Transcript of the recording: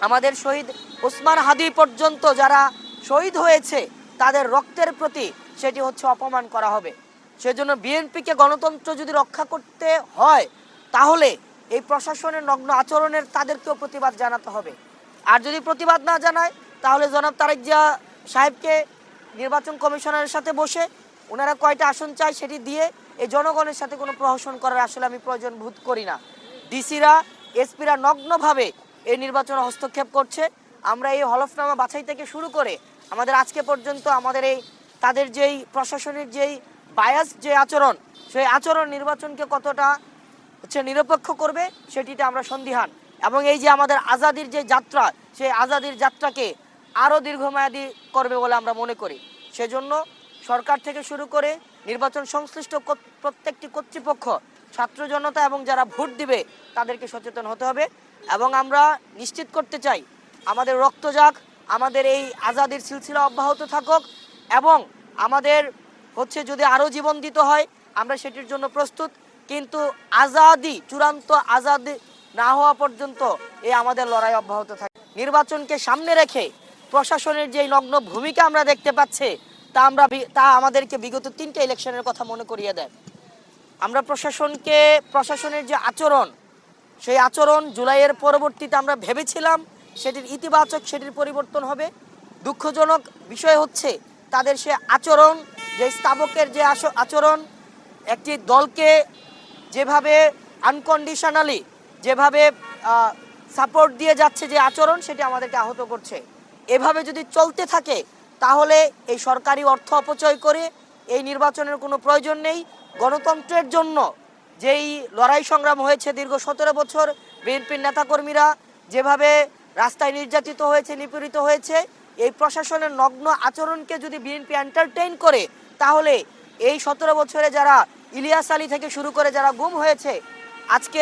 আমাদের শহীদ ওসমান হাদি পর্যন্ত যারা শহীদ হয়েছে তাদের রক্তের প্রতি সেটি হচ্ছে অপমান করা হবে। সেজন্য বিএনপিকে গণতন্ত্র যদি রক্ষা করতে হয় তাহলে এই প্রশাসনের নগ্ন আচরণের তাদেরকেও প্রতিবাদ জানাতে হবে। আর যদি প্রতিবাদ না জানায় তাহলে জনাব তারেক জিয়া সাহেবকে নির্বাচন কমিশনারের সাথে বসে ওনারা কয়টা আসন চায় সেটি দিয়ে এই জনগণের সাথে কোনো প্রহসন করার আসলে আমি প্রয়োজন বোধ করি না। ডিসিরা এসপিরা নগ্নভাবে এই নির্বাচনে হস্তক্ষেপ করছে। আমরা এই হলফনামা বাছাই থেকে শুরু করে আমাদের আজকে পর্যন্ত আমাদের এই তাদের যেই প্রশাসনের যেই বায়াস যে আচরণ, সেই আচরণ নির্বাচনকে কতটা হচ্ছে নিরপেক্ষ করবে সেটিতে আমরা সন্দিহান। এবং এই যে আমাদের আজাদির যে যাত্রা, সেই আজাদির যাত্রাকে আরও দীর্ঘমেয়াদী করবে বলে আমরা মনে করি। সেজন্য সরকার থেকে শুরু করে নির্বাচন সংশ্লিষ্ট প্রত্যেকটি কর্তৃপক্ষ, ছাত্র জনতা এবং যারা ভোট দিবে তাদেরকে সচেতন হতে হবে। এবং আমরা নিশ্চিত করতে চাই আমাদের রক্ত যাক, আমাদের এই আজাদির সিলসিলা অব্যাহত থাকুক এবং আমাদের হচ্ছে যদি আরও জীবন দিতে হয় আমরা সেটির জন্য প্রস্তুত। কিন্তু আজাদি, চূড়ান্ত আজাদি না হওয়া পর্যন্ত এই আমাদের লড়াই অব্যাহত থাকে। নির্বাচনকে সামনে রেখে প্রশাসনের যে নগ্ন ভূমিকা আমরা দেখতে পাচ্ছি তা আমাদেরকে বিগত 3টে ইলেকশনের কথা মনে করিয়ে দেয়। আমরা প্রশাসনের যে আচরণ, সেই আচরণ জুলাইয়ের পরবর্তীতে আমরা ভেবেছিলাম সেটির ইতিবাচক, সেটির পরিবর্তন হবে। দুঃখজনক বিষয় হচ্ছে তাদের সে আচরণ, যে স্থাবকের যে আচরণ, একটি দলকে যেভাবে আনকন্ডিশনালি যেভাবে সাপোর্ট দিয়ে যাচ্ছে যে আচরণ, সেটি আমাদেরকে আহত করছে। এভাবে যদি চলতে থাকে তাহলে এই সরকারি অর্থ অপচয় করে এই নির্বাচনের কোনো প্রয়োজন নেই। গণতন্ত্রের জন্য যেই লড়াই সংগ্রাম হয়েছে দীর্ঘ 17 বছর, বিএনপির নেতাকর্মীরা যেভাবে রাস্তায় নির্যাতিত হয়েছে, নিপীড়িত হয়েছে, এই প্রশাসনের নগ্ন আচরণকে যদি বিএনপি এন্টারটেইন করে তাহলে এই 17 বছরে যারা ইলিয়াস আলী থেকে শুরু করে যারা গুম হয়েছে, আজকে